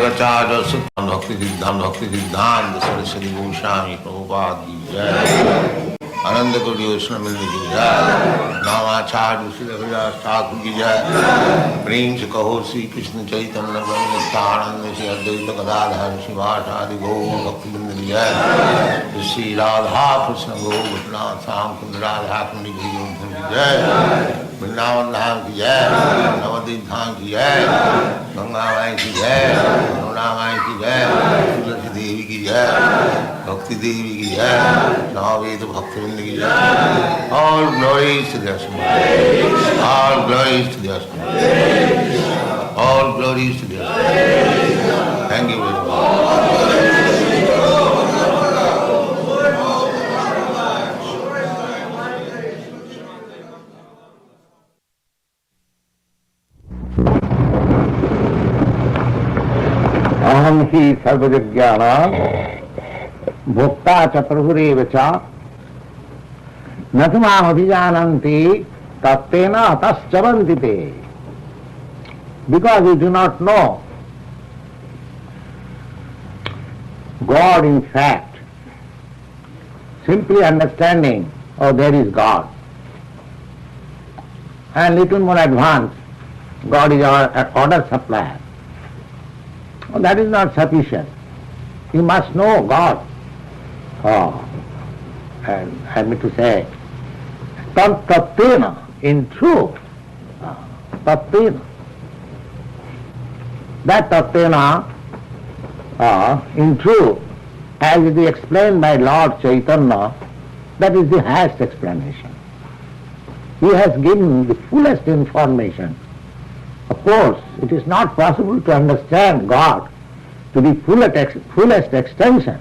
Jagacharya Suttam Bhakti Siddhanta Saraswati Goswami Prabhupada ki jai. Ananda Koti Osnamil ki jai. Namacharya Srila Vilas Thakur ki jai. Prem se kaho Sri Krishna Chaitanya Prabhu Nityananda Sri Advaita Gadadhar Srivasadi Gaur Bhakti Vrinda ki jai. Sri Radha Krishna Gaur Bhatnath Sam Kund Radha Kundi Guru ki jai. Vrindavan Dham ki jai. Navadip Dham ki jai. Ganga Mai ki jai. Yamuna Mai ki jai. Tulsi Devi ki jai. Bhakti Devi ki jai. Navaveda Bhakti Vrinda ki jai. All glories to the Srimad. All glories to the Srimad. All glories to the Srimad. Thank you very much. अहम ही सर्वज्ञानां भोक्ता च प्रभुरेव च न तु माम् अभिजानन्ति तत्तेन अतश्चरन्ति ते. Because we do not know God in fact, simply understanding, oh, there is God, and little more advanced, God is our order supplier. Oh, that is not sufficient. You must know God. Oh, and I mean to say, tattena, in truth, tattena. That tattena, in truth, as it is explained by Lord Chaitanya, that is the highest explanation. He has given the fullest information. Of course, it is not possible to understand God to the fullest extension,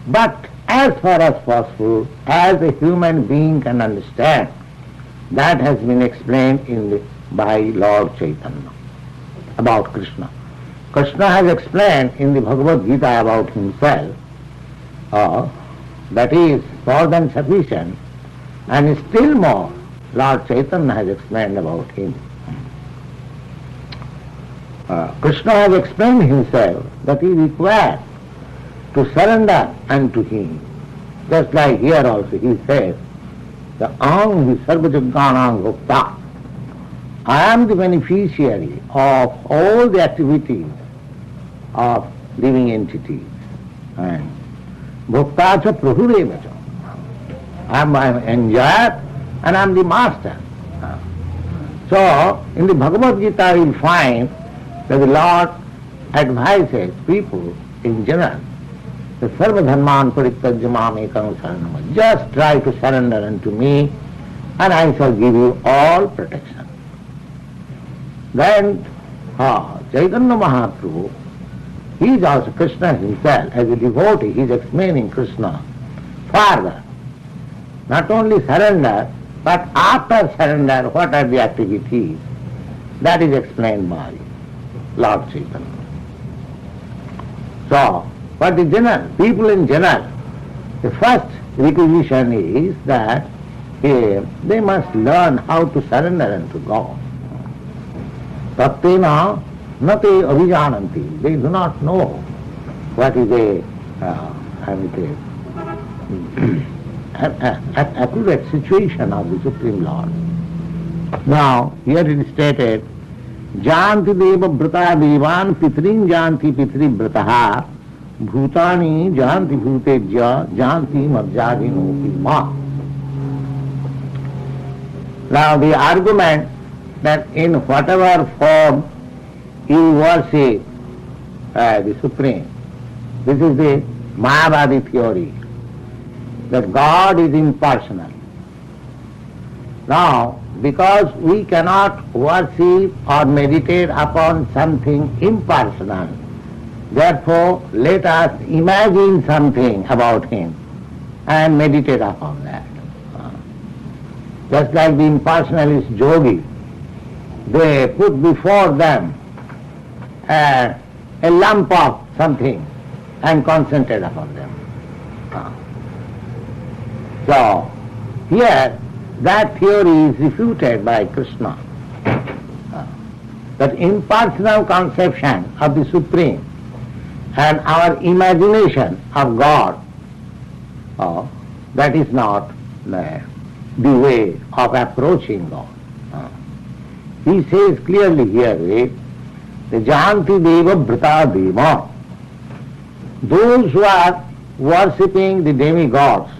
but as far as possible, as a human being can understand, that has been explained by Lord Chaitanya about Krishna. Krishna has explained in the Bhagavad Gita about himself, that is more than sufficient, and still more Lord Chaitanya has explained about him. Krishna has explained himself that he required to surrender unto him. Just like here also he says, the Aham hi sarvajagganam bhokta. I am the beneficiary of all the activities of living entities. And bhokta cha prabhureva cha. I am an enjoyer and I am the master. So in the Bhagavad Gita you will find that the Lord advises people in general, the sarva dharman parityajya mam ekam saranam. Just try to surrender unto me and I shall give you all protection. Then Chaitanya Mahaprabhu, he is also Krishna himself, as a devotee, he is explaining Krishna further. Not only surrender, but after surrender, what are the activities? That is explained by Lord Chaitanya. So, for the general, people in general, the first requisition is that they must learn how to surrender unto God. Tattena nate abhijananti. They do not know what is an accurate situation of the Supreme Lord. Now, here it is stated, Janti deva brata devan pitrin janti pitri brataha bhutani janti bhutejya janti madhyadinopi ma. Now the argument that in whatever form you worship the Supreme, this is the Mayavadi theory, that God is impersonal. Now, because we cannot worship or meditate upon something impersonal, therefore let us imagine something about him and meditate upon that. Just like the impersonalist yogi, they put before them a lump of something and concentrate upon them. So, here that theory is refuted by Krishna. That impersonal conception of the Supreme and our imagination of God, that is not the way of approaching God. He says clearly here, the Janti Deva Brita Deva. Those who are worshipping the demigods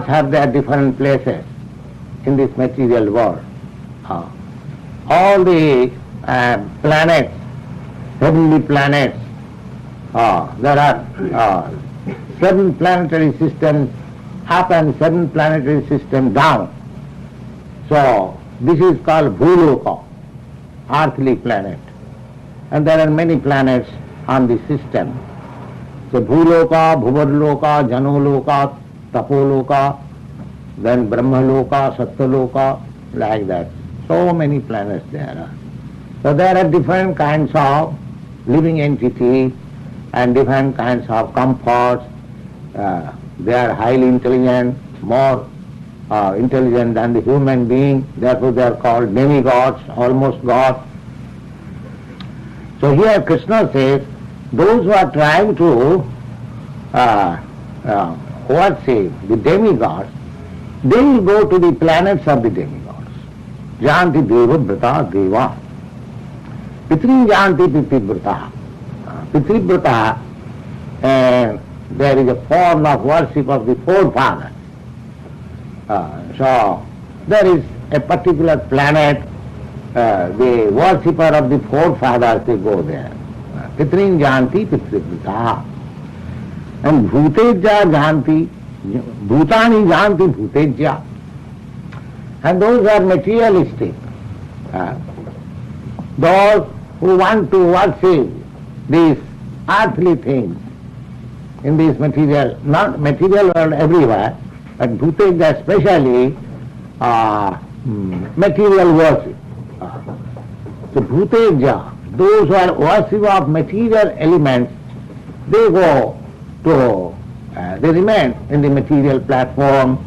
have their different places in this material world. All the planets, heavenly planets, there are 7 planetary systems up and 7 planetary systems down. So this is called Bhuloka, earthly planet. And there are many planets on the system. So Bhuloka, Bhuvarloka, Janoloka, Tapoloka, then Brahmaloka, Satyaloka, like that. So many planets there are. So there are different kinds of living entities and different kinds of comforts. They are highly intelligent, more intelligent than the human being, therefore they are called demigods, almost gods. So here Krishna says, those who are trying to worship the demigods, they will go to the planets of the demigods. Janti Deva Brata Deva. Pitri Janti Pitri Brata, there is a form of worship of the forefathers. So there is a particular planet, the worshipper of the forefathers, they go there. Pitrin Janti Pitribrita. And Bhuteja Janti, Bhutani Janti Bhuteja. And those are materialistic. Those who want to worship these earthly things in this material, not material world everywhere, but Bhuteja especially material worship. So Bhuteja, those who are worship of material elements, they go to, they remain in the material platform.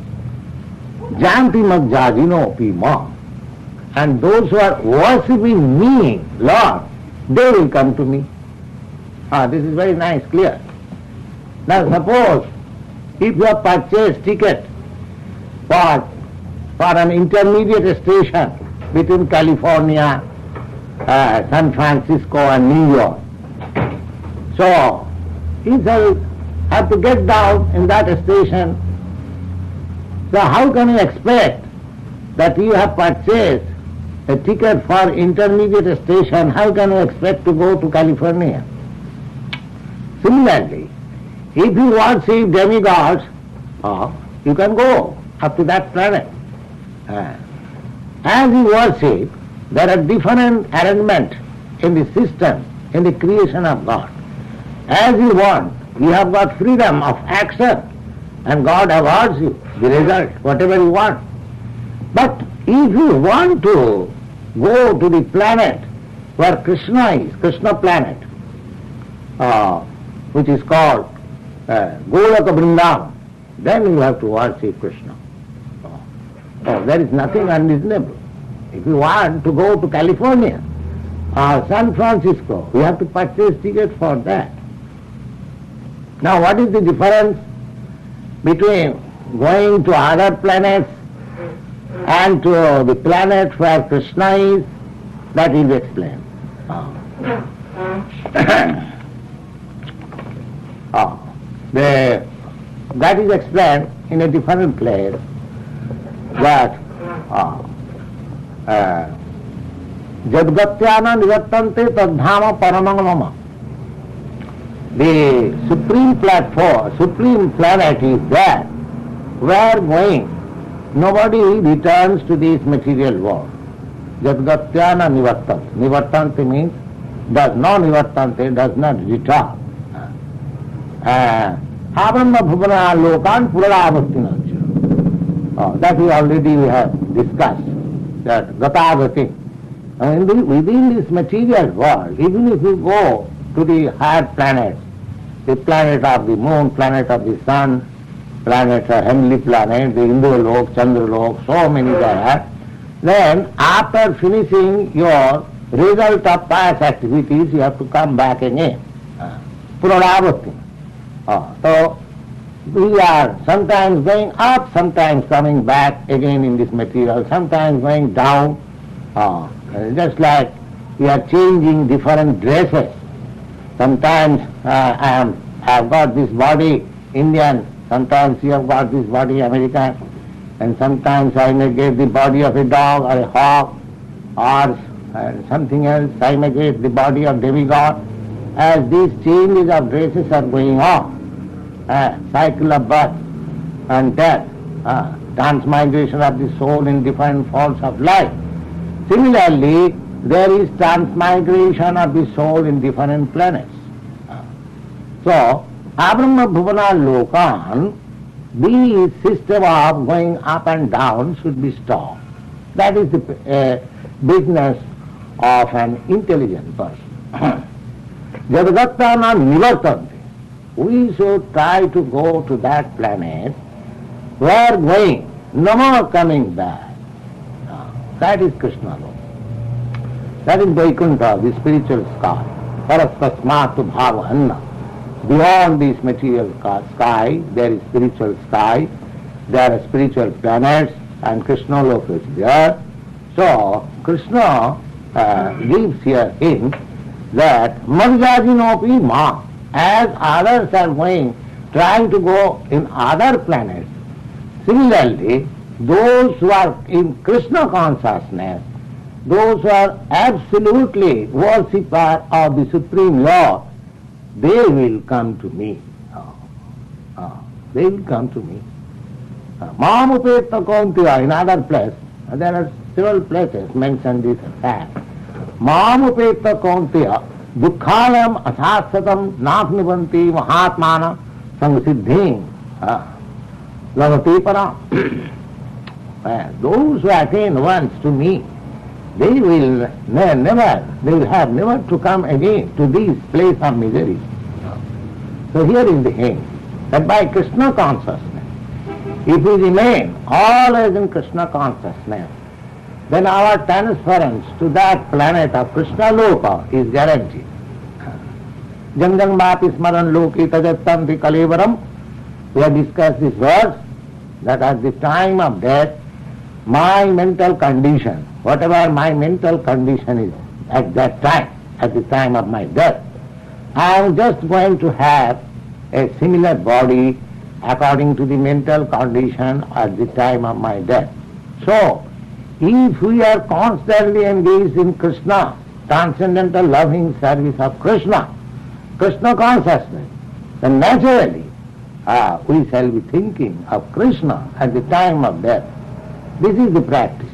Janti Majjajino Pima. And those who are worshipping me, Lord, they will come to me. This is very nice, clear. Now suppose if you have purchased ticket for an intermediate station between California, San Francisco and New York. So you shall have to get down in that station. So how can you expect that you have purchased a ticket for intermediate station? How can you expect to go to California? Similarly, if you worship demigods, you can go up to that planet. As you worship, there are different arrangements in the system, in the creation of God. As you want, you have got freedom of action, and God awards you the result, whatever you want. But if you want to go to the planet where Krishna is, Krishna planet, which is called Golaka Vrindavan, then you have to worship Krishna. There is nothing unreasonable. If you want to go to California or San Francisco, you have to purchase tickets for that. Now what is the difference between going to other planets and to the planet where Krishna is? That is explained. That is explained in a different place, that Jadgatyana Nivattante Tadhama Paramang Mama. The supreme platform, supreme planet is there. Where going? Nobody returns to this material world. Jadgatyana Nivattante. Nivattante means does not nivattante, does not return. Abrahma Bhuvana Lokan Purada. That we already have discussed, that Gatagati. Within this material world, even if you go to the higher planets, the planet of the moon, planet of the sun, planet of heavenly planet, the Indolok, Chandralok, so many there, then after finishing your result of past activities, you have to come back again. Punaravati. So we are sometimes going up, sometimes coming back again in this material, sometimes going down. Just like we are changing different dresses. Sometimes I have got this body Indian, sometimes you have got this body American, and sometimes I may get the body of a dog or a hawk or something else. I may get the body of demigod. As these changes of dresses are going on, cycle of birth and death, transmigration of the soul in different forms of life. Similarly, there is transmigration of the soul in different planets. So, Abrahma Bhuvana Lokan, the system of going up and down should be stopped. That is the business of an intelligent person. Jadagatana nivartante. We should try to go to that planet where going, no more coming back. That is Krishna Lok. That is Vaikuntha, the spiritual sky. Parastasmatu bhavahanna. Beyond this material sky, there is spiritual sky, there are spiritual planets, and Krishna Lok is there. So, Krishna gives here hint that Madhyajinopi ma, as others are going, trying to go in other planets. Similarly, those who are in Krishna consciousness, those who are absolutely worshipper of the Supreme Lord, they will come to me. They will come to me. Mamupeta Kauntiya, in other place, there are several places mentioned this fact. Mamupeta Kauntiya, Dukkhalam asasatam nafnivanti mahatmana samsiddhim lavati para. Those who attain once to me, they will have never to come again to this place of misery. So here is the hint, that by Krishna consciousness, if we remain always in Krishna consciousness, then our transference to that planet of Krishna Loka is guaranteed. Janjang Bhapi Smaran Loki Tajattanti Kalevaram. We have discussed this verse, that at the time of death, my mental condition, whatever my mental condition is at that time, at the time of my death, I am just going to have a similar body according to the mental condition at the time of my death. So, if we are constantly engaged in Krishna, transcendental loving service of Krishna, Krishna consciousness, then naturally we shall be thinking of Krishna at the time of death. This is the practice.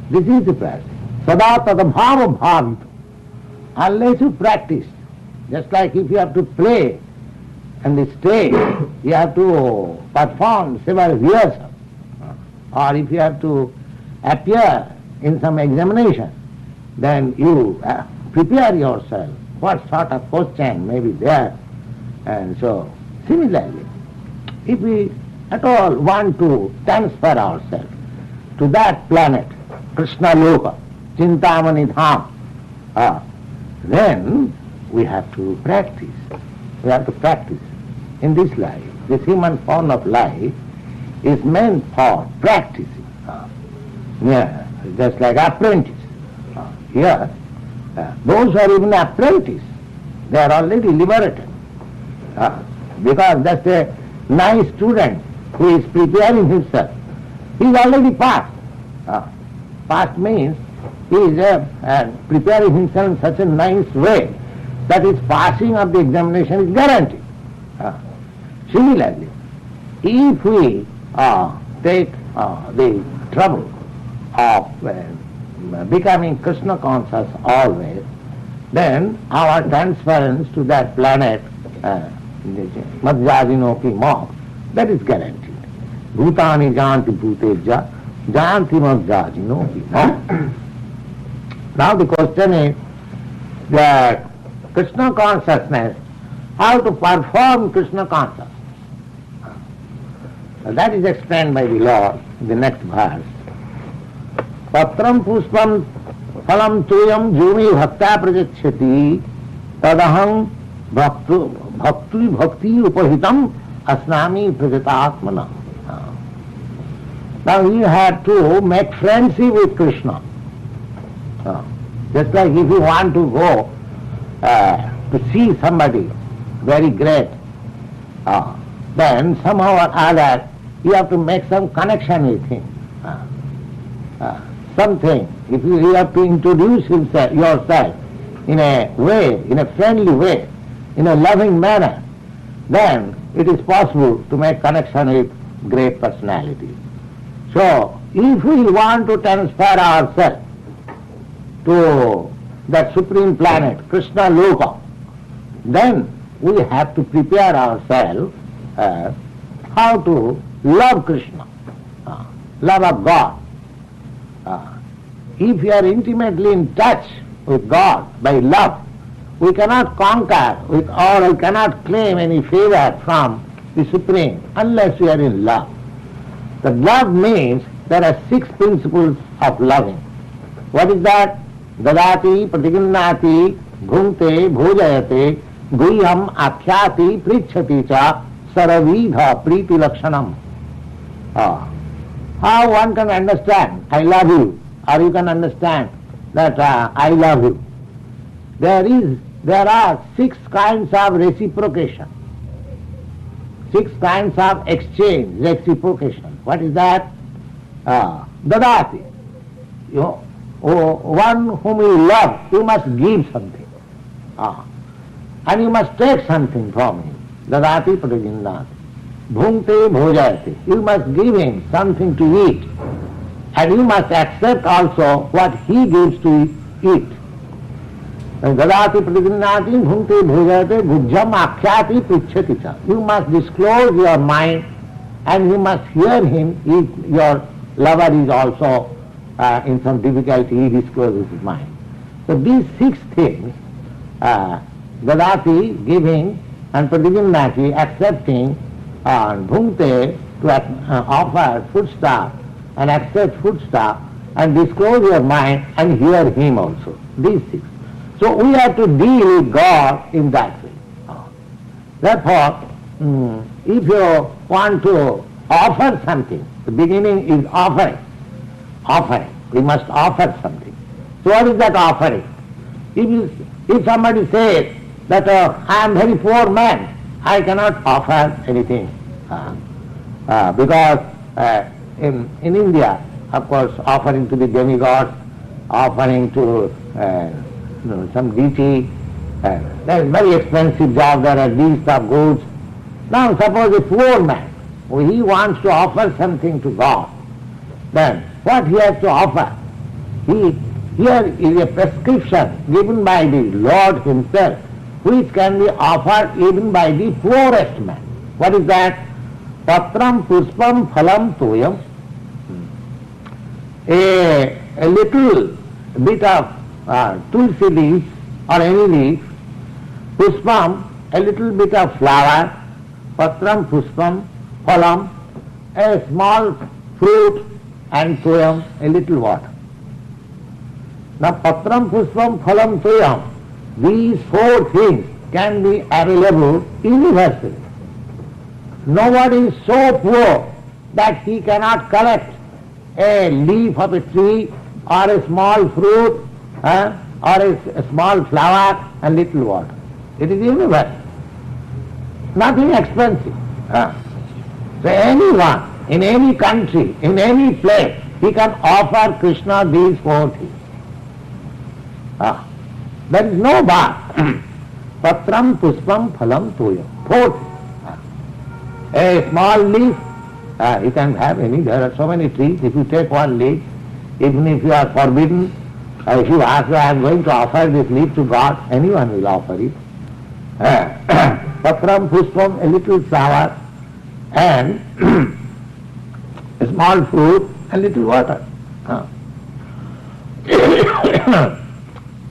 This is the practice. Sada tada bhava bhavita. Unless you practice, just like if you have to play on the stage, you have to perform several rehearsals. Or if you have to appear in some examination, then you prepare yourself. What sort of question may be there? And so, similarly, if we at all want to transfer ourselves to that planet, Krishna Loka, Chintamani Dham, then we have to practice. We have to practice. In this life, this human form of life is meant for practicing. Just like apprentice. Here, those who are even apprentice, they are already liberated. Because that's a nice student who is preparing himself. He is already passed. Passed means he is preparing himself in such a nice way that his passing of the examination is guaranteed. Similarly, if we take the trouble of becoming Krishna conscious always, then our transference to that planet, Madhyajinopi moksha, that is guaranteed. Bhutani janti bhuteja, janti madhyajinopi moksha. Now the question is that Krishna consciousness, how to perform Krishna consciousness. That is explained by the Lord in the next verse. Patram puspam Phalam tuyam jumi bhakta prajachyati tadaham bhakti upahitam asnami prajatatmana. Now you have to make friendship with Krishna. Just like if you want to go to see somebody very great, then somehow or other you have to make some connection with him. Something, if you have to introduce yourself in a way, in a friendly way, in a loving manner, then it is possible to make connection with great personalities. So, if we want to transfer ourselves to that supreme planet, Krishna Loka, then we have to prepare ourselves how to love Krishna, love of God. If we are intimately in touch with God by love, we cannot conquer or we cannot claim any favor from the Supreme unless we are in love. The love means there are 6 principles of loving. What is that? Dadati, pratiginnati, bhunte, bhojayate, guhyam, akhyati, prichhati cha, saravidha, priti lakshanam. How one can understand, I love you, or you can understand that I love you. There are 6 kinds of reciprocation, 6 kinds of exchange, reciprocation. What is that? Dadati. One whom you love, you must give something. And you must take something from him. Dadati pratiginnati. Bhunte bhojayate. You must give him something to eat. And you must accept also what he gives to eat. Dadati pratiginnati bhunte bhojayate bhujyam akhyati prichhati cha. You must disclose your mind and you must hear him if your lover is also in some difficulty, he discloses his mind. So these 6 things, dadati, giving, and pratiginnati, accepting, and bhunte, to offer foodstuff and accept foodstuff, and disclose your mind and hear him also. These 6. So we have to deal with God in that way. Therefore, if you want to offer something, the beginning is offering. Offering. We must offer something. So what is that offering? If somebody says that I am very poor man, I cannot offer anything. Because in India, of course, offering to the demigods, offering to some deity, there is very expensive job, there are deeds of goods. Now suppose a poor man, he wants to offer something to God, then what he has to offer? Here is a prescription given by the Lord himself, which can be offered even by the poorest man. What is that? Patram puspam phalam toyam. A little bit of tulsi leaf or any leaf, puspam, a little bit of flower, patram puspam phalam, a small fruit, and toyam, a little water. Now patram puspam phalam toyam, these 4 things can be available universally. Nobody is so poor that he cannot collect a leaf of a tree or a small fruit or a small flower and little water. It is universal. Nothing expensive. So anyone, in any country, in any place, he can offer Krishna these 4 things. There is no bar. Patram puspam phalam toyam. 4 things. A small leaf, you can have any, there are so many trees. If you take 1 leaf, even if you are forbidden, if you ask, I am going to offer this leaf to God, anyone will offer it. Patram puspam, a little flower, and a small fruit, and little water.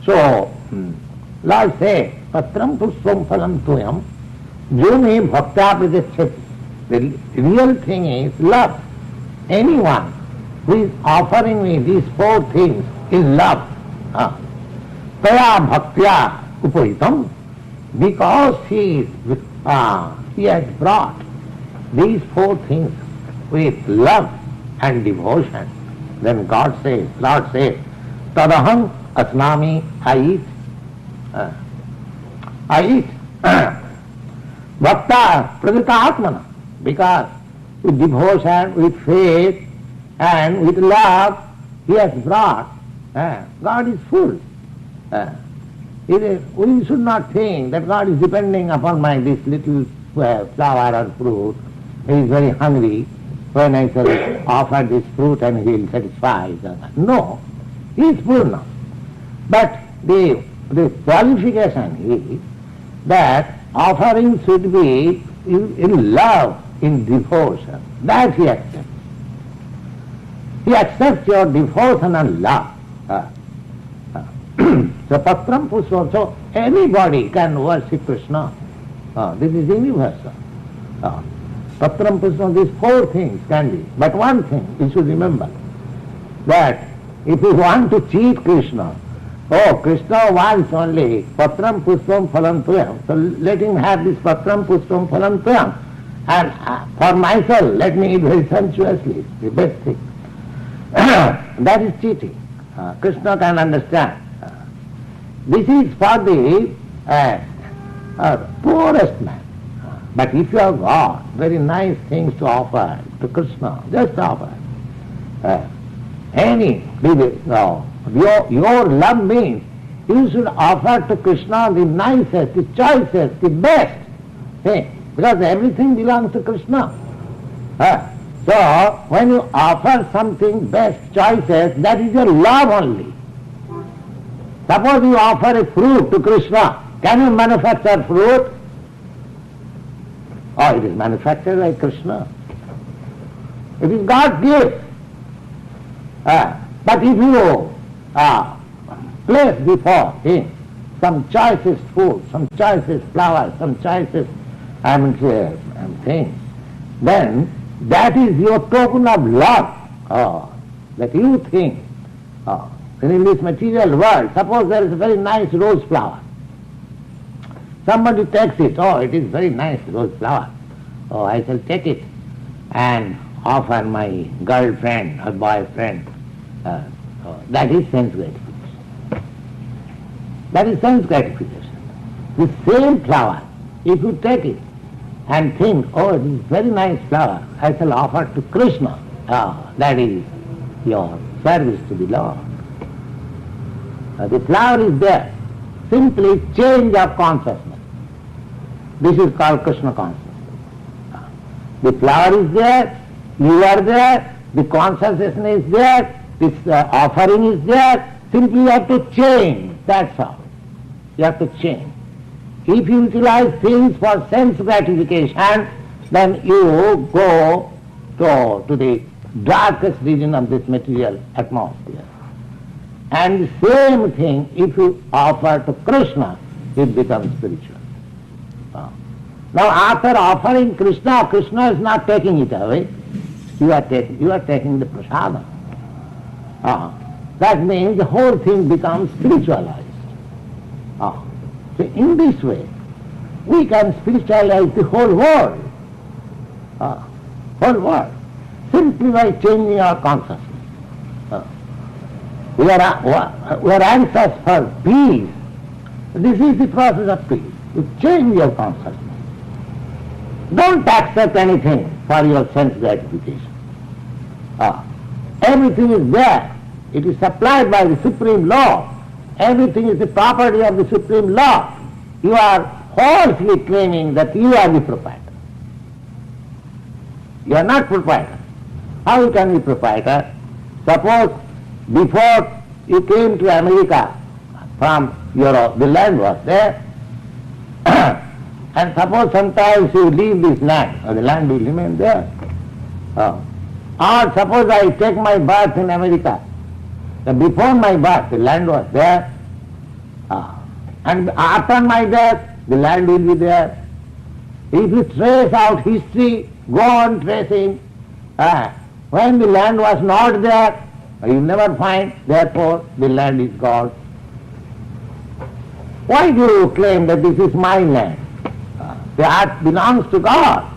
So, Lord says, Patram puspam phalam toyam, june bhakta pradechyati. The real thing is love. Anyone who is offering me these 4 things in love, Taya bhaktya upahitam, because he has brought these four things with love and devotion. Then Lord says, Tadaham asnami, I eat. Bhakta pradita atmana, because with devotion, with faith and with love he has brought. God is full. We should not think that God is depending upon this little flower or fruit. He is very hungry. When I shall offer this fruit and he will satisfy. No, he is full now. But the qualification is that offering should be in love, in devotion. That he accepts. He accepts your devotion and love. So patram pushpam, so anybody can worship Krishna. This is universal. Patram pushpam, these four things can be. But one thing you should remember, that if you want to cheat Krishna, Krishna wants only patram pushpam phalam tuyam, so let him have this patram pushpam phalam tuyam, and for myself let me eat very sumptuously, the best thing. That is cheating. Krishna can understand. This is for the poorest man. But if you have got very nice things to offer to Krishna, just offer. Your love means you should offer to Krishna the nicest, the choicest, the best thing, because everything belongs to Krishna. So when you offer something best, choicest, that is your love only. Suppose you offer a fruit to Krishna, can you manufacture fruit? It is manufactured by Krishna. It is God's gift. But if you place before him some choicest food, some choicest flowers, some choicest things, then that is your token of love. That you think, in this material world, suppose there is a very nice rose flower. Somebody takes it, it is very nice rose flower. I shall take it and offer my girlfriend or boyfriend. That is sense gratification. That is sense gratification. The same flower, if you take it and think, it is very nice flower, I shall offer to Krishna. That is your service to the Lord. The flower is there. Simply change of consciousness. This is called Krishna consciousness. The flower is there, you are there, the consciousness is there, this offering is there. Simply you have to change, that's all. You have to change. If you utilize things for sense gratification, then you go to the darkest region of this material atmosphere. And the same thing, if you offer to Krishna, it becomes spiritual. Now after offering Krishna, Krishna is not taking it away. You are taking the prasada. That means the whole thing becomes spiritualized. So in this way, we can spiritualize the whole world. Whole world. Simply by changing our consciousness. We are anxious for peace. This is the process of peace. You change your consciousness. Don't accept anything for your sense gratification. Everything is there. It is supplied by the Supreme Law. Everything is the property of the Supreme Law. You are falsely claiming that you are the proprietor. You are not proprietor. How you can be proprietor? Suppose before you came to America from Europe, the land was there, and suppose sometimes you leave this land, the land will remain there. Or suppose I take my birth in America, before my birth the land was there, and after my death the land will be there. If you trace out history, go on tracing, when the land was not there, you never find, therefore the land is God's. Why do you claim that this is my land? The earth belongs to God.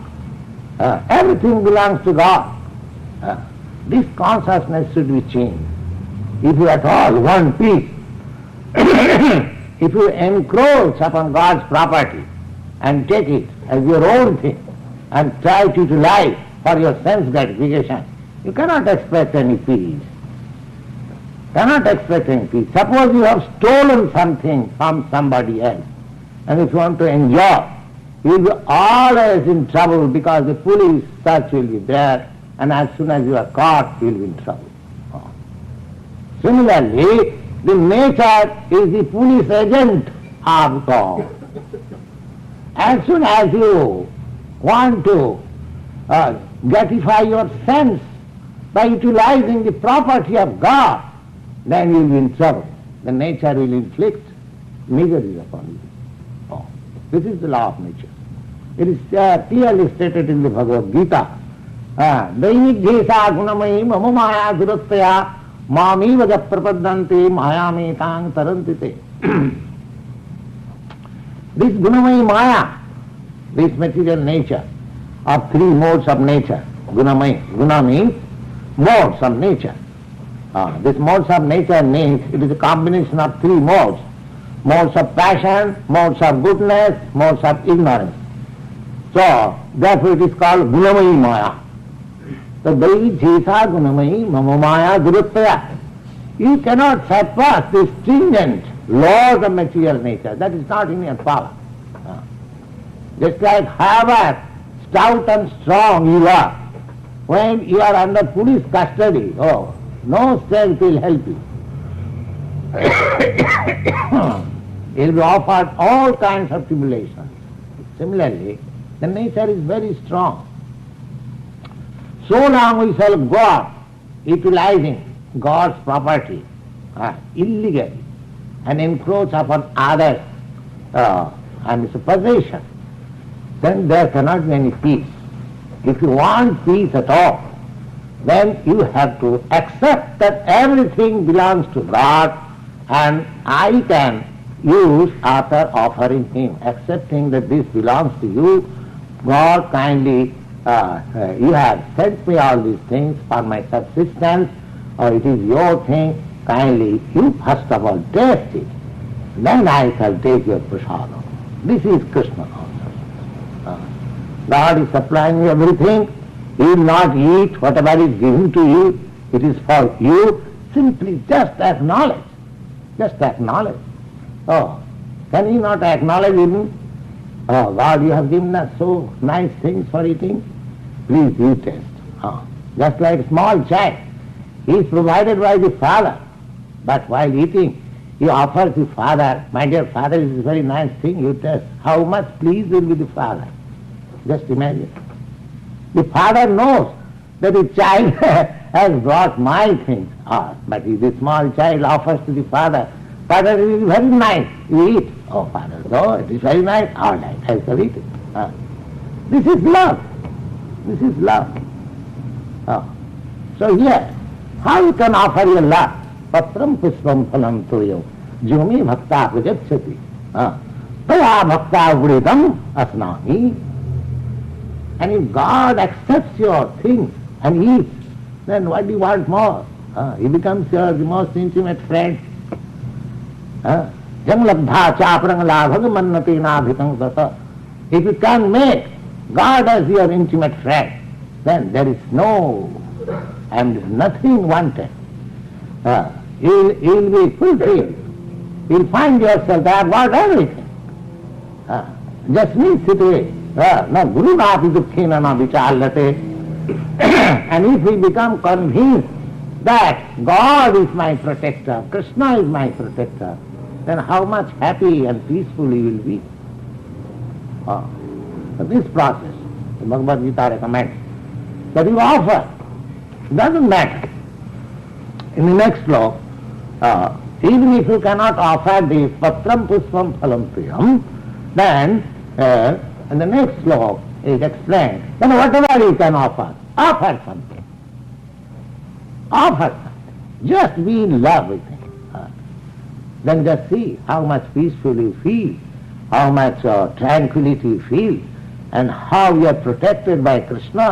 Everything belongs to God. This consciousness should be changed. If you at all want peace, if you encroach upon God's property and take it as your own thing and try to utilize for your sense gratification, you cannot expect any peace. Cannot expect any peace. Suppose you have stolen something from somebody else, and if you want to enjoy, you will be always in trouble because the police search will be there, and as soon as you are caught, you will be in trouble. Similarly, the nature is the police agent of God. As soon as you want to gratify your sense by utilizing the property of God, then you will be in trouble. The nature will inflict misery upon you. This is the law of nature. It is clearly stated in the Bhagavad Gita. Daivik dhesa gunamayi mama maya duratya mamiva ja prapadante mayame tang tarantite. This gunamayi maya, this material nature of three modes of nature, gunamayi, guna means modes of nature. This modes of nature means it is a combination of three modes. Modes of passion, modes of goodness, modes of ignorance. So, therefore it is called gunamayi maya. So, Daivi Jesa gunamayi mama maya duratya. You cannot surpass the stringent laws of material nature. That is not in your power. Just like however stout and strong you are, when you are under police custody, no strength will help you. You will be offered all kinds of tribulations. Similarly, the nature is very strong. So long we shall go on utilizing God's property illegally and encroach upon others and its possession, then there cannot be any peace. If you want peace at all, then you have to accept that everything belongs to God and I can use after offering Him, accepting that this belongs to you. God kindly, you have sent me all these things for my subsistence, or it is your thing, kindly you first of all taste it, then I shall take your prasadam. This is Krishna consciousness. God is supplying you everything. You will not eat whatever is given to you. It is for you. Simply just acknowledge. Just acknowledge. Can you not acknowledge even? God, you have given us so nice things for eating. Please you taste. Just like a small child. He is provided by the father. But while eating, he offers the father, my dear father, this is a very nice thing, you taste. How much pleased will be the father? Just imagine. The father knows that the child has brought my things, but the small child offers to the father, Father, it is very nice, you eat. Father, it is very nice, all right, I shall eat it. This is love. This is love. So here, how you can offer your love? Patram pushpam phalam toyo, jumi bhakta pujachati, taya bhakta uvridam asnami. And if God accepts your things and eats, then what do you want more? He becomes your most intimate friend. Jang labdha chaprang labhag mannati nabhitang tata. If you can make God as your intimate friend, then there is no and nothing wanted. You will be fulfilled. You will find yourself, I have got everything. Just me sit away. Na guru napi dukkhena na vichallate. And if we become convinced that God is my protector, Krishna is my protector, then how much happy and peaceful he will be. So this process, the Bhagavad Gita recommends that you offer. It doesn't matter. In the next slok, even if you cannot offer this patram pushpam phalam priyam, then in the next slok it explains, then whatever you can offer something. Offer something. Just be in love with him. then just see how much peaceful you feel, how much tranquility you feel, and how you are protected by Krishna,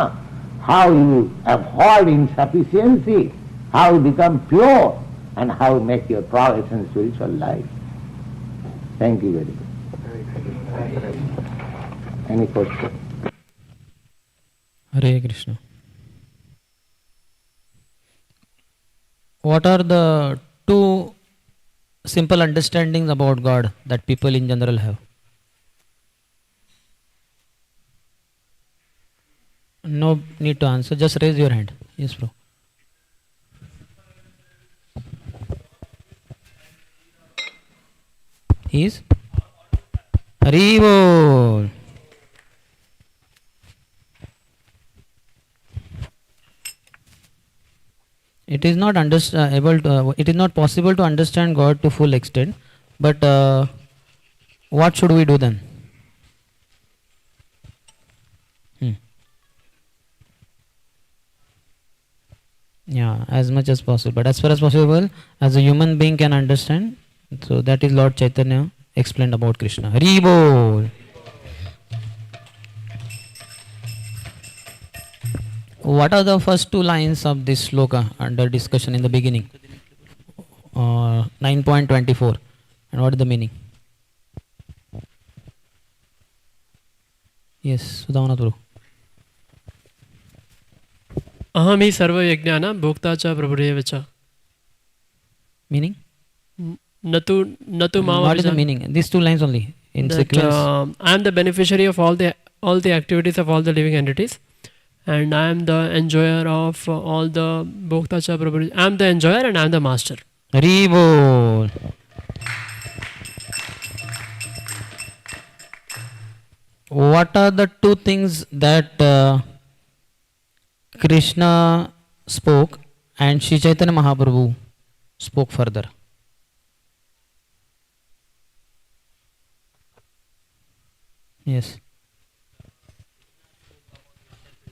how you avoid insufficiency, how you become pure, and how you make your progress in spiritual life. Thank you very much. Any question? Hare Krishna. What are the two simple understandings about God that people in general have? No need to answer, just raise your hand. Yes, bro. He is? Hari Bol. It is not it is not possible to understand God to full extent, but what should we do then? Yeah, as much as possible. But as far as possible, as a human being can understand, so that is Lord Chaitanya explained about Krishna. Hari Bol. What are the first two lines of this sloka under discussion in the beginning? 9.24. And what is the meaning? Yes, Sudhavanath Guru. Aham hi sarva yajnana bhokta cha prabhudev cha. Meaning? Natu mama. What is the meaning? These two lines only in that, sequence. I am the beneficiary of all the activities of all the living entities, and I am the enjoyer of all the bhokta cha prabhudev. I am the enjoyer and I am the master. Hari Bol. What are the two things that Krishna spoke and Sri Chaitanya Mahaprabhu spoke further? Yes.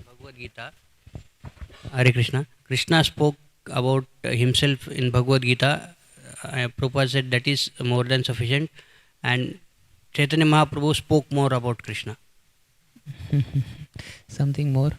Bhagavad Gita. Hare Krishna. Krishna spoke about himself in Bhagavad Gita. Prabhupada said that is more than sufficient, and Chaitanya Mahaprabhu spoke more about Krishna. Something more?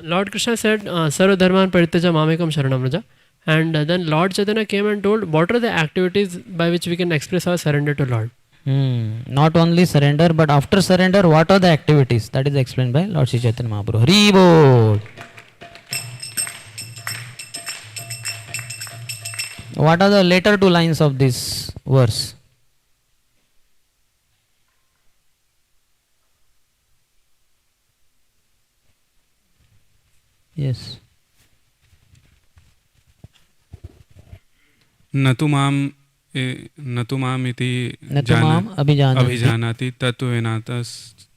Lord Krishna said, Sarva Dharman Parityaja Mamekam Sharanam Raja. And then Lord Chaitanya came and told what are the activities by which we can express our surrender to Lord. Not only surrender, but after surrender, what are the activities? That is explained by Lord Sri Chaitanya Mahaprabhu. Hari Bol. What are the later two lines of this verse? Yes. नतु माम इति अभिजानाति तत्त्वेनातस्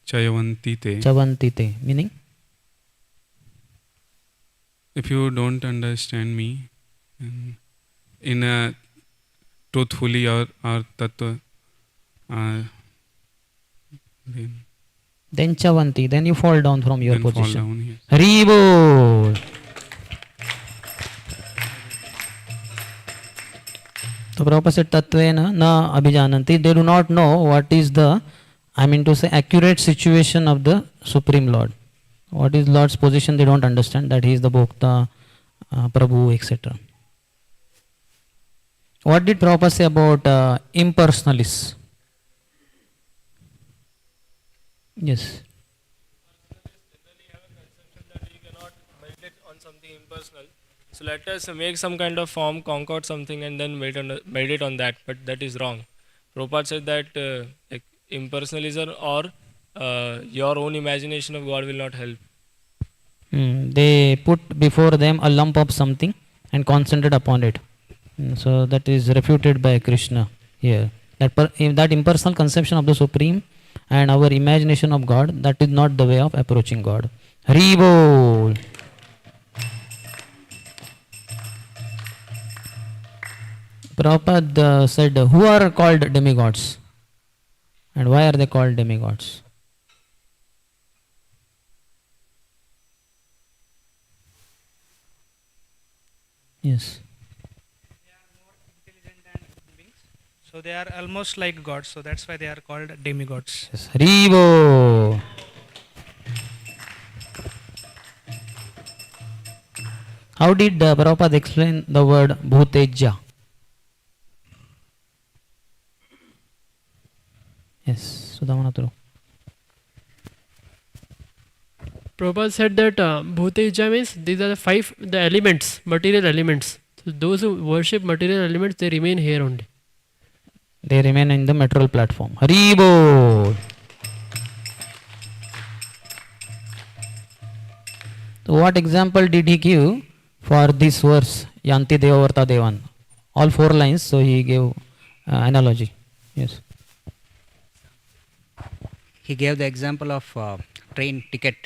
चयवन्ति ते. Meaning? If you don't understand me in a truthfully or tattva, then chavanti, then you fall down from your position. Fall down, yes. Hari Bol. So Prabhupada said tattvena na abhijananti. They do not know what is the, accurate situation of the Supreme Lord. What is Lord's position, they don't understand, that he is the Bhokta, Prabhu, etc. What did Prabhupada say about impersonalists? Yes. Something impersonal. So let us make some kind of form, concoct something and then meditate on that. But that is wrong. Prabhupada said that impersonalism or your own imagination of God will not help. They put before them a lump of something and concentrate upon it. So that is refuted by Krishna here. That impersonal conception of the Supreme and our imagination of God, that is not the way of approaching God. Hari Bol. Prabhupada said, who are called demigods? And why are they called demigods? Yes. They are more intelligent than human beings. So they are almost like gods. So that's why they are called demigods. Yes. Haribo. How did Prabhupada explain the word bhuteja? Yes, Sudhamanaturu. Prabhupada said that Bhuteja means these are the elements, material elements. So those who worship material elements, they remain here only. They remain in the material platform. Haribo. So what example did he give for this verse? Yanti Devavarta Devan. All 4 lines, so he gave analogy. Yes. He gave the example of train ticket.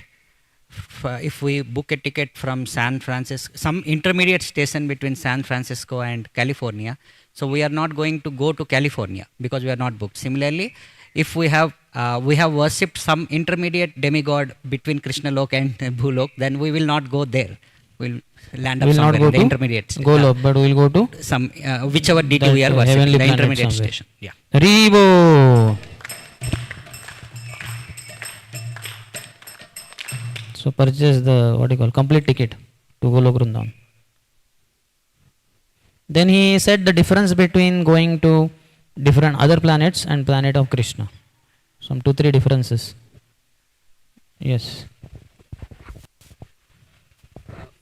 If we book a ticket from San Francisco, some intermediate station between San Francisco and California, so we are not going to go to California because we are not booked. Similarly, if we have worshipped some intermediate demigod between Krishna Lok and Bhulok, then we will not go there. We'll land up somewhere in the intermediate station. Golok, but we will go to some whichever deity we are worshipping, the intermediate somewhere. station. Yeah. Haribo. So purchase the complete ticket to Golok Vrindavan. Then he said the difference between going to different other planets and planet of Krishna. Some 2-3 differences. Yes.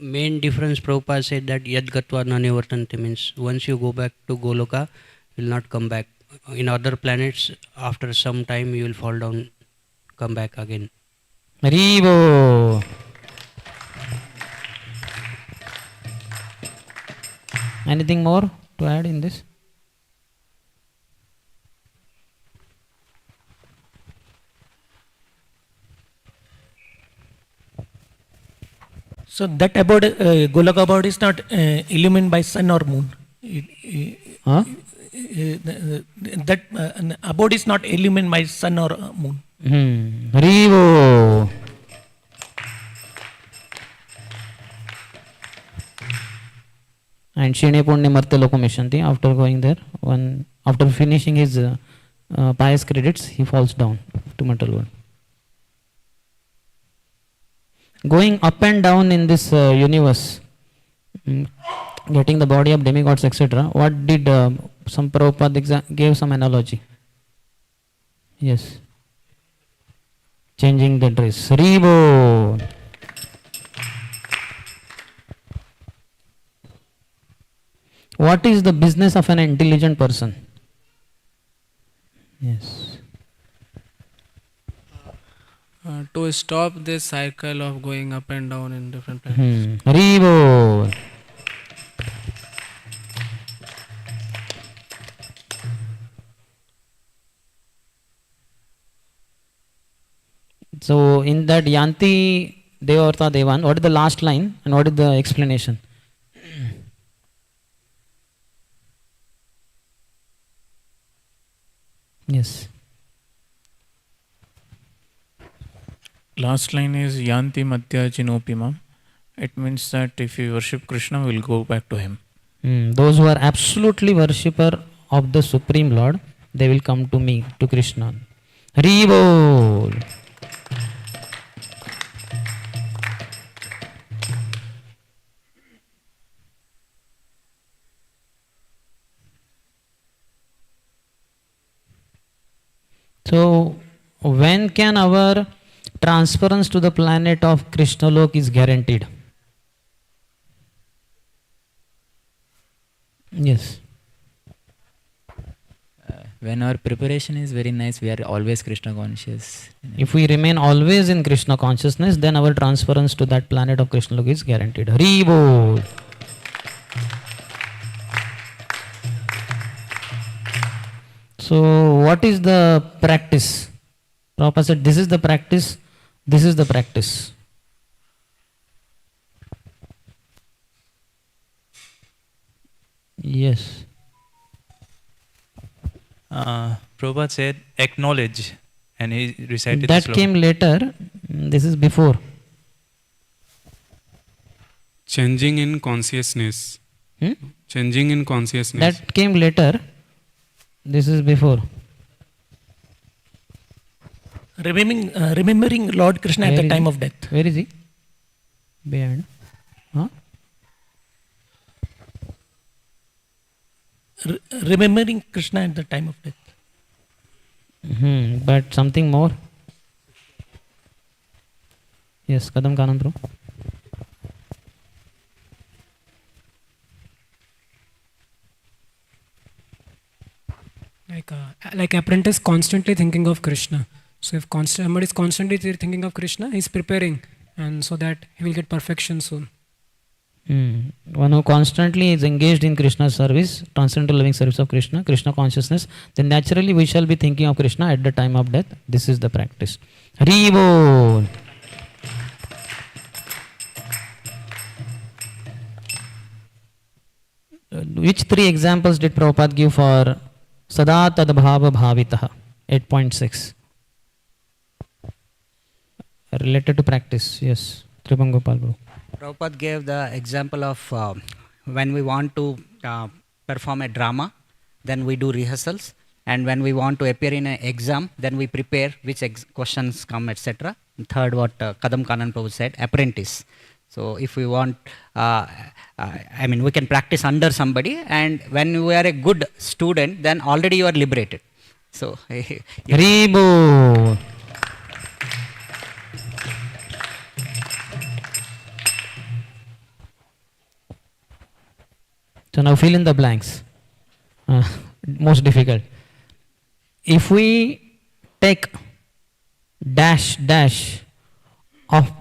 Main difference, Prabhupada said that yad gatva na nivartante means once you go back to Goloka, you will not come back. In other planets, after some time you will fall down, come back again. Haribo. Anything more to add in this? So that abode, Golaka abode is not illumined by sun or moon. That abode is not illumined by sun or moon. Haribo. And Shine Punne Marte Loko Mishanti, after going there, after finishing his pious credits, he falls down to material world. Going up and down in this universe, getting the body of demigods, etc. What did some Prabhupada gave some analogy? Yes. Changing the dress. Haribo. What is the business of an intelligent person? Yes. To stop this cycle of going up and down in different planets. Haribo. So in that Yanti Devavarta Devan, what is the last line and what is the explanation? Yes. Last line is Yanti Madhya Jinopimam. It means that if you worship Krishna, we will go back to him. Those who are absolutely worshipper of the Supreme Lord, they will come to me, to Krishna. Haribo. So, when can our transference to the planet of Krishna Lok is guaranteed? Yes. When our preparation is very nice, we are always Krishna conscious. If we remain always in Krishna consciousness, then our transference to that planet of Krishna Lok is guaranteed. Haribo. So, what is the practice? Prabhupada said, this is the practice, this is the practice. Yes. Prabhupada said, acknowledge, and he recited that the came later, this is before. Changing in consciousness. Changing in consciousness. That came later. This is before. Remembering Lord Krishna at the time of death. Where is he? Behind. Huh? Remembering Krishna at the time of death. But something more? Yes, Kadam Kanan Prabhu. Like apprentice constantly thinking of Krishna. So if somebody is constantly thinking of Krishna, he is preparing, and so that he will get perfection soon. One who constantly is engaged in Krishna's service, transcendental living service of Krishna, Krishna consciousness, then naturally we shall be thinking of Krishna at the time of death. This is the practice. Hare Bol. Which three examples did Prabhupada give for Sada Tadbhava Bhavitaha? 8.6. Related to practice, yes. Tribhangopal Prabhu. Prabhupada gave the example of when we want to perform a drama, then we do rehearsals, and when we want to appear in an exam, then we prepare which questions come, etc. Third, what Kadam Kanan Prabhu said, apprentice. So if we want, we can practice under somebody, and when you are a good student, then already you are liberated. So, Haribo. So now fill in the blanks. Most difficult. If we take dash of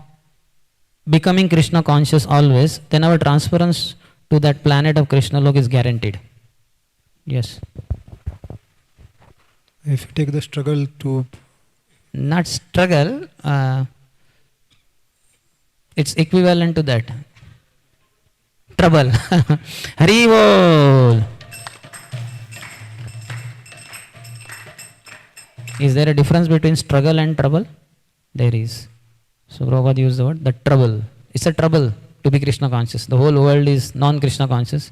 becoming Krishna conscious always, then our transference to that planet of Krishna Lok is guaranteed. Yes. If you take the struggle to... Not struggle, it's equivalent to that. Trouble. Hari Bol. Is there a difference between struggle and trouble? There is. So Prabhupada used the word, the trouble. It's a trouble to be Krishna conscious. The whole world is non-Krishna conscious,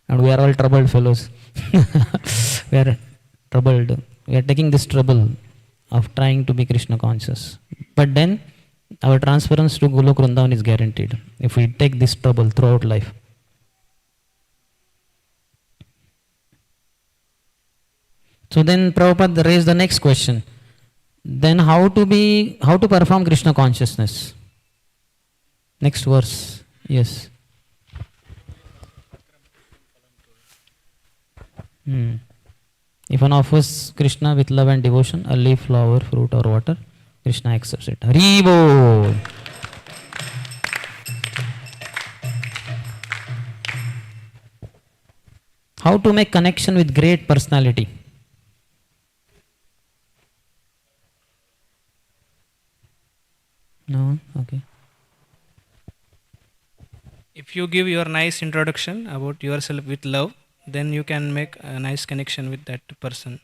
and we are all troubled fellows. We are troubled. We are taking this trouble of trying to be Krishna conscious. But then our transference to Golok Vrindavan is guaranteed if we take this trouble throughout life. So then Prabhupada raised the next question. Then how to perform Krishna consciousness? Next verse. Yes. If one offers Krishna with love and devotion, a leaf, flower, fruit or water, Krishna accepts it. Hari Bol. How to make connection with great personality? No? Okay. If you give your nice introduction about yourself with love, then you can make a nice connection with that person.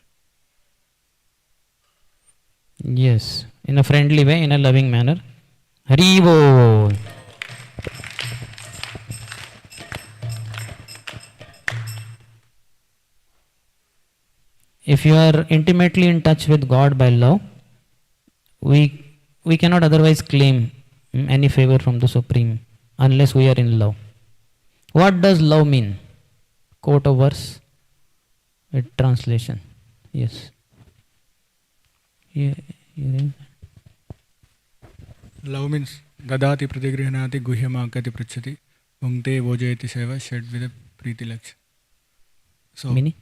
Yes, in a friendly way, in a loving manner. Hari Bol. If you are intimately in touch with God by love, we cannot otherwise claim any favor from the Supreme unless we are in love. What does love mean? Quote a verse with translation. Yes. Love means Dadati Pratigrihanati Guhyamakati Prachati Bhungte Vojayati Seva Shadvida Priti Laksh. So, Meaning?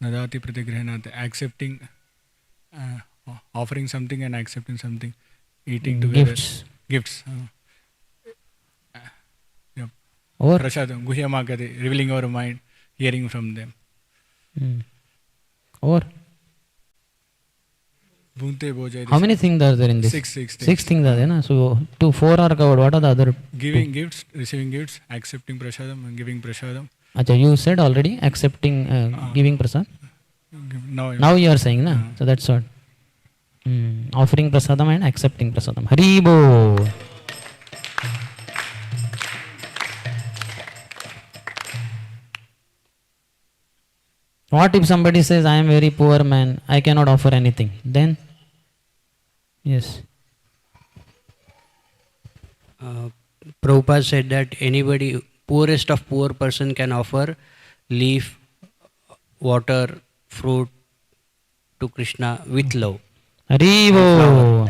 Dadati Pratigrihanati, accepting, offering something and accepting something, eating together. Gifts. Yep. Or? Prasadam, Guhyamakati, revealing our mind, hearing from them. Or? How many things are there in this? Six things are there, na? So 4 are covered. What are the other? Giving gifts, receiving gifts, accepting prasadam and giving prasadam. Acha, you said already accepting, giving prasad. Now you are saying, na? So that's what. Offering prasadam and accepting prasadam. Hari Bol. What if somebody says, I am very poor man, I cannot offer anything? Then? Yes. Prabhupada said that anybody, poorest of poor person can offer leaf, water, fruit to Krishna with love. Haribo.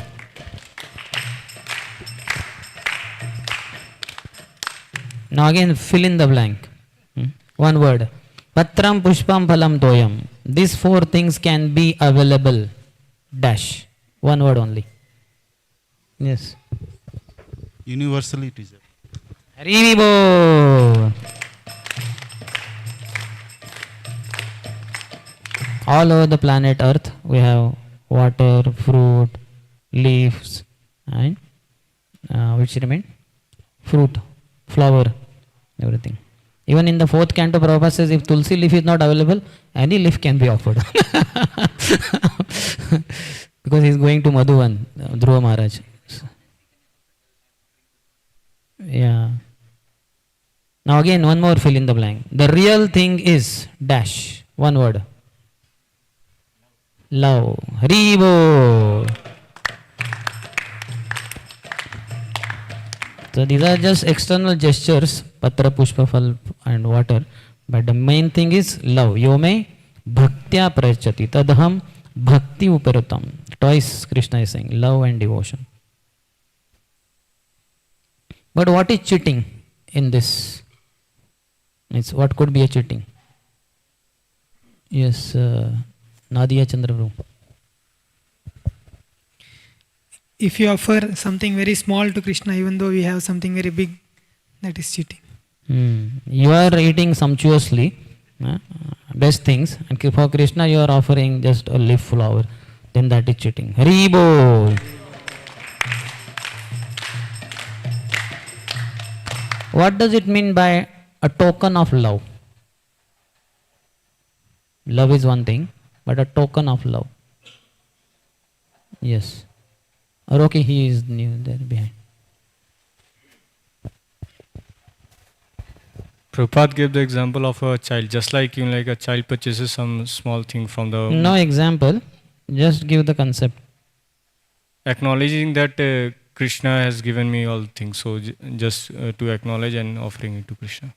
Now again fill in the blank. One word. Patram pushpam phalam toyam. These four things can be available. Dash. One word only. Yes. Universally it is. Haribo. All over the planet Earth we have water, fruit, leaves, and which remain? Fruit, flower, everything. Even in the fourth canto, Prabhupada says if tulsi leaf is not available, any leaf can be offered. Because he is going to Madhuvan, Dhruva Maharaj. Yeah. Now again, one more fill in the blank. The real thing is dash. One word. Love. Haribo. So these are just external gestures, patra, pushpa, phal and water. But the main thing is love. Yome bhaktya prachati tadham bhakti uparatam. Twice Krishna is saying love and devotion. But what is cheating in this? It's what could be a cheating? Yes, Nadia Chandrabhu. If you offer something very small to Krishna, even though we have something very big, that is cheating. You are eating sumptuously, best things, and for Krishna you are offering just a leaf flower, then that is cheating. Haribo. What does it mean by a token of love? Love is one thing, but a token of love. Yes. Or okay, he is new there behind. Prabhupada gave the example of a child, just like a child purchases some small thing from the... No example, just give the concept. Acknowledging that Krishna has given me all things, so just to acknowledge and offering it to Krishna.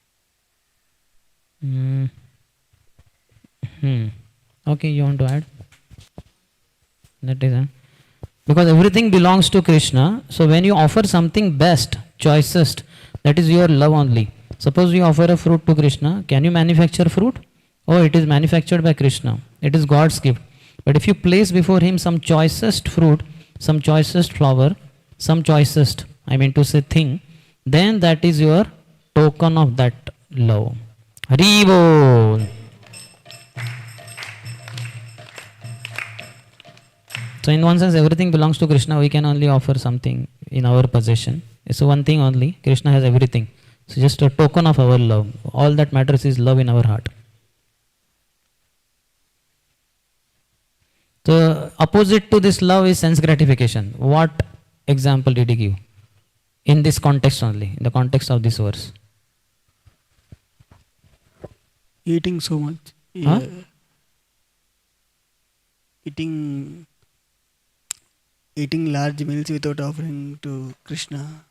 Okay, you want to add? That is because everything belongs to Krishna, so when you offer something best, choicest, that is your love only. Suppose you offer a fruit to Krishna, can you manufacture fruit? Oh, it is manufactured by Krishna. It is God's gift. But if you place before him some choicest fruit, some choicest flower, some choicest, I mean to say thing, then that is your token of that love. Haribo. So in one sense, everything belongs to Krishna. We can only offer something in our possession. So one thing only. Krishna has everything. So just a token of our love. All that matters is love in our heart. So opposite to this love is sense gratification. What example did he give? In this context only, in the context of this verse. Eating so much. Huh? Eating large meals without offering to Krishna.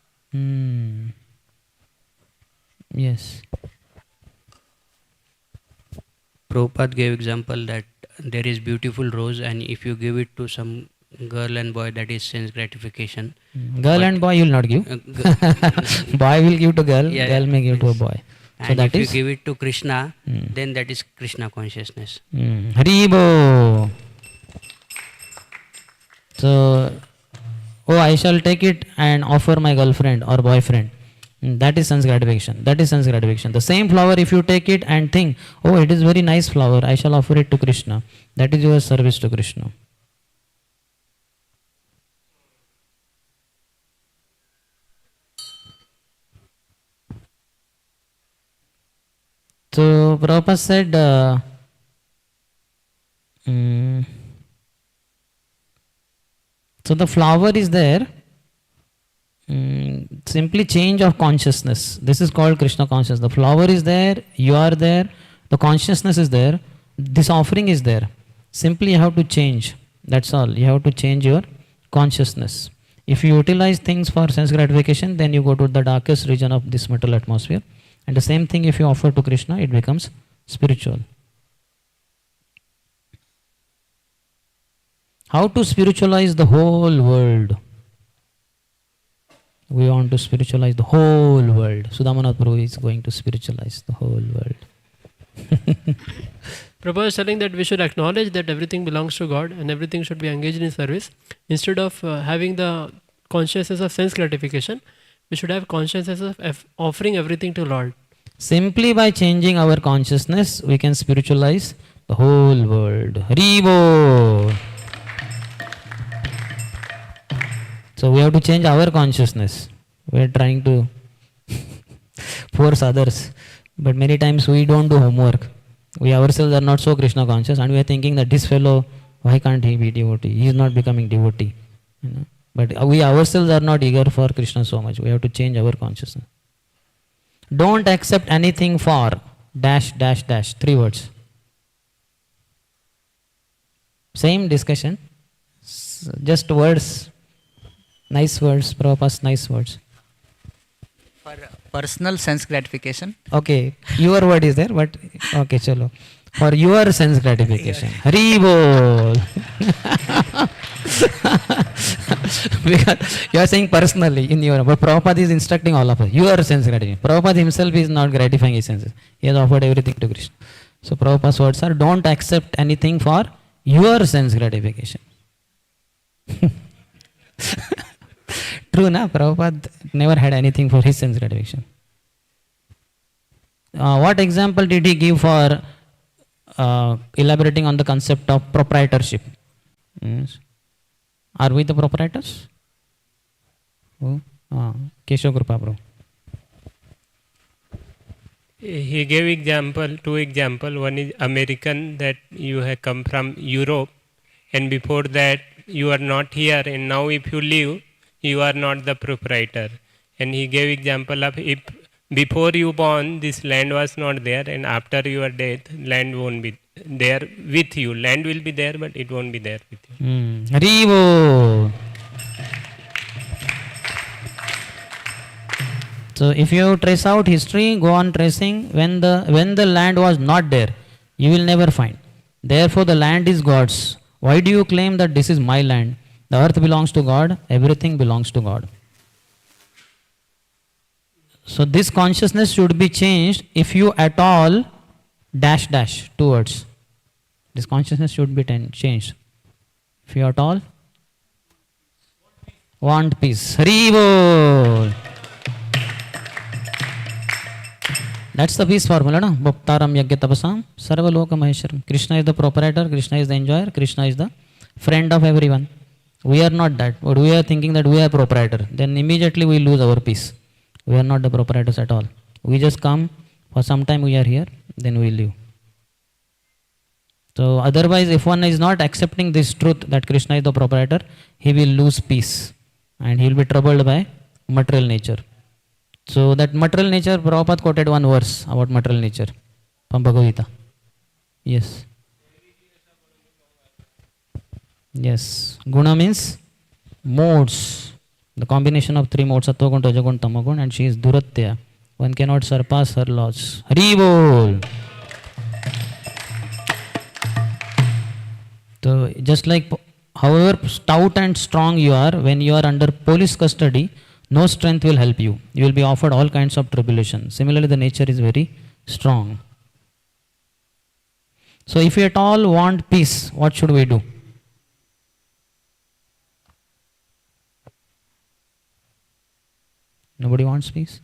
Yes. Prabhupada gave example that there is beautiful rose, and if you give it to some girl and boy, that is sense gratification. Girl and boy you will not give. Boy will give to girl, Yeah, girl may give to a boy. So And that if is you give it to Krishna, then that is Krishna consciousness. Haribo. So, oh, I shall take it and offer my girlfriend or boyfriend. That is sense gratification. That is sense gratification. The same flower, if you take it and think, oh, it is very nice flower, I shall offer it to Krishna. That is your service to Krishna. So Prabhupada said, so the flower is there, simply change of consciousness. This is called Krishna consciousness. The flower is there, you are there, the consciousness is there, This offering is there. Simply you have to change. That's all. You have to change your consciousness. If you utilize things for sense gratification, then you go to the darkest region of this material atmosphere. And the same thing if you offer to Krishna, it becomes spiritual. How to spiritualize the whole world? We want to spiritualize the whole world. Sudhamanath Prabhu is going to spiritualize the whole world. Prabhupada is telling that we should acknowledge that everything belongs to God and everything should be engaged in service. Instead of having the consciousness of sense gratification, we should have consciousness of offering everything to Lord. Simply by changing our consciousness, we can spiritualize the whole world. Haribo! So we have to change our consciousness. We are trying to force others. But many times we don't do homework. We ourselves are not so Krishna conscious and we are thinking that this fellow, why can't he be devotee? He is not becoming devotee. You know? But we ourselves are not eager for Krishna so much. We have to change our consciousness. Don't accept anything for dash, dash, dash. 3 words. Same discussion. Just words. Nice words. Prabhupada's nice words. For personal sense gratification. Okay. Your word is there, but okay, chalo. For your sense gratification. Hari bol. Because you are saying personally in your, but Prabhupada is instructing all of us. Your sense gratification. Prabhupada himself is not gratifying his senses. He has offered everything to Krishna. So Prabhupada's words are, don't accept anything for your sense gratification. True, na? Prabhupada never had anything for his sense gratification. What example did he give for elaborating on the concept of proprietorship? Yes. Are we the proprietors? Keshav Krupa Prabhu. He gave example, 2 example. One is American, that you have come from Europe and before that you are not here, and now if you leave, you are not the proprietor. And he gave example of if before you born this land was not there and after your death land won't be there with you. Land will be there but it won't be there with you. Haribo. So if you trace out history, go on tracing, when the land was not there, you will never find. Therefore the land is God's. Why do you claim that this is my land? The earth belongs to God, everything belongs to God. So this consciousness should be changed if you at all dash dash 2 words. This consciousness should be changed. If you at all want peace. Haribo. That's the peace formula, no? Bhaktaram yagya tapasam sarva loka maheshwaram. Krishna is the proprietor, Krishna is the enjoyer, Krishna is the friend of everyone. We are not that, but we are thinking that we are proprietor. Then immediately we lose our peace. We are not the proprietors at all. We just come, for some time we are here, then we leave. So otherwise, if one is not accepting this truth that Krishna is the proprietor, he will lose peace and he will be troubled by material nature. So that material nature, Prabhupada quoted one verse about material nature from Bhagavatam. Yes. Yes. Guna means modes. The combination of 3 modes, Sattva Gun, Raja Gun, Tama Gun, and she is Duratya. One cannot surpass her laws. Haribol. So just like however stout and strong you are, when you are under police custody, no strength will help you. You will be offered all kinds of tribulation. Similarly, the nature is very strong. So if you at all want peace, what should we do? Nobody wants peace?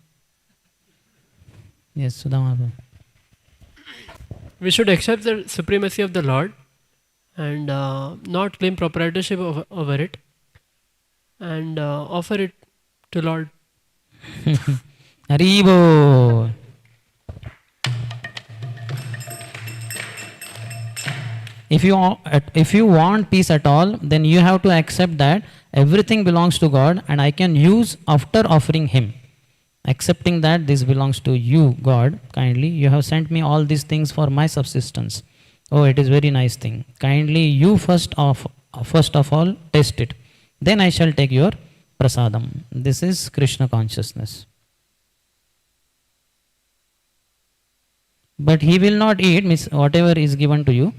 Yes, Sudhamabha. We should accept the supremacy of the Lord and not claim proprietorship over it and offer it to Lord. Haribo. If you want peace at all, then you have to accept that everything belongs to God and I can use after offering Him. Accepting that this belongs to you, God, kindly, you have sent me all these things for my subsistence. Oh, it is very nice thing. Kindly you first of all taste it. Then I shall take your prasadam. This is Krishna consciousness. But he will not eat, means whatever is given to you,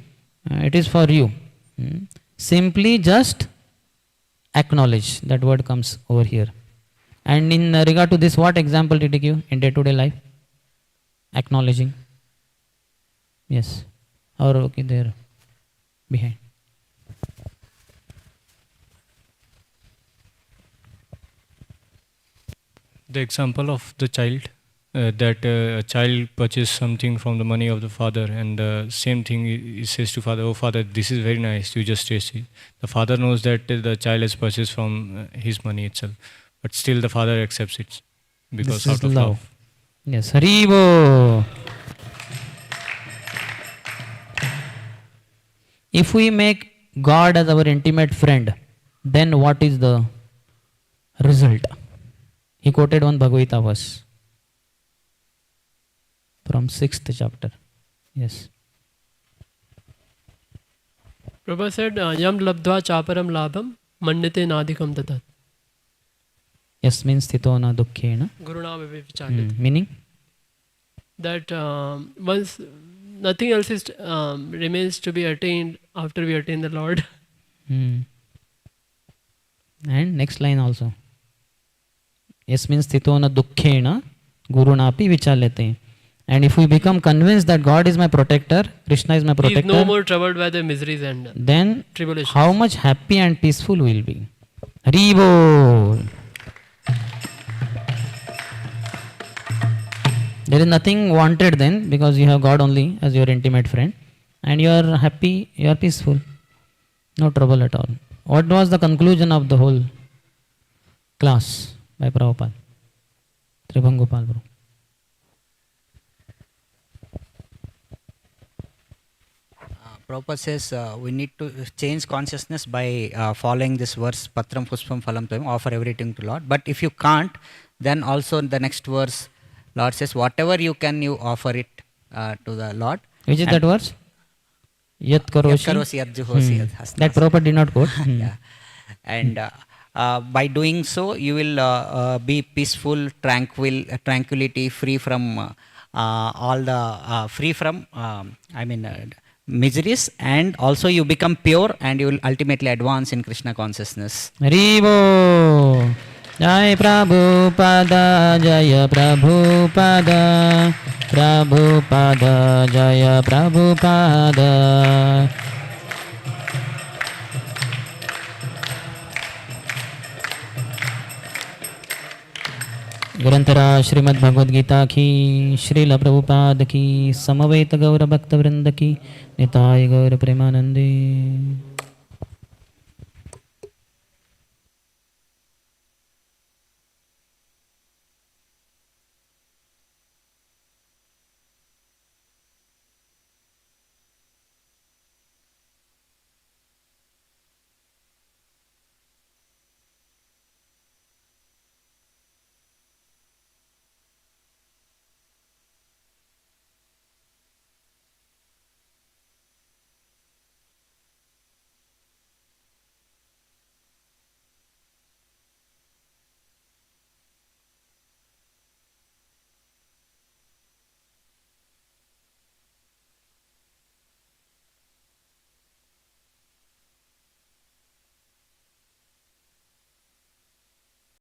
it is for you. Simply just acknowledge. That word comes over here. And in regard to this, what example did he give in day-to-day life? Acknowledging. Yes. Or okay, there behind. The example of the child, that a child purchased something from the money of the father, and the same thing he says to father, "Oh father, this is very nice, you just taste it." The father knows that the child has purchased from his money itself, but still the father accepts it because This out is of love. Yes, Haribo. If we make God as our intimate friend, then what is the result? He quoted one Bhagavatam verse from 6th chapter. Yes. Prabhupada said, Yam labdva chaparam labham manyate nadikam tatat. Yes means sthito na dukkhena. Guruna vivichayate. Meaning? That once nothing else is remains to be attained after we attain the Lord. And next line also. Yes means sthito na dukkhena gurunapi vichalyate. And if we become convinced that God is my protector, Krishna is my protector, He is no more troubled by the miseries and then tribulations. How much happy and peaceful we will be. Haribo. There is nothing wanted then, because you have God only as your intimate friend, and you are happy, you are peaceful. No trouble at all. What was the conclusion of the whole class by Prabhupada? Tribhangopal Bro. Prabhupada says we need to change consciousness by following this verse, Patram Puspam Phalam Tvayam, offer everything to Lord. But if you can't, then also in the next verse, Lord says, whatever you can, you offer it to the Lord. Which is that verse? Yat karoshi. Yat juhosi yat hasnasi. That Prabhupada did not quote. Yeah. And by doing so, you will be peaceful, tranquility, free from all the, free from, miseries, and also you become pure, and you will ultimately advance in Krishna consciousness. Haribo. Jai Prabhupada, Jaya Prabhupada, Prabhupada, Jaya Prabhupada. ग्रंथरा Shrimad Bhagavad Gita की, श्रील प्रभुपाद की, समवेत गौर भक्त वृंद की, निताय गौर प्रेमानंदे।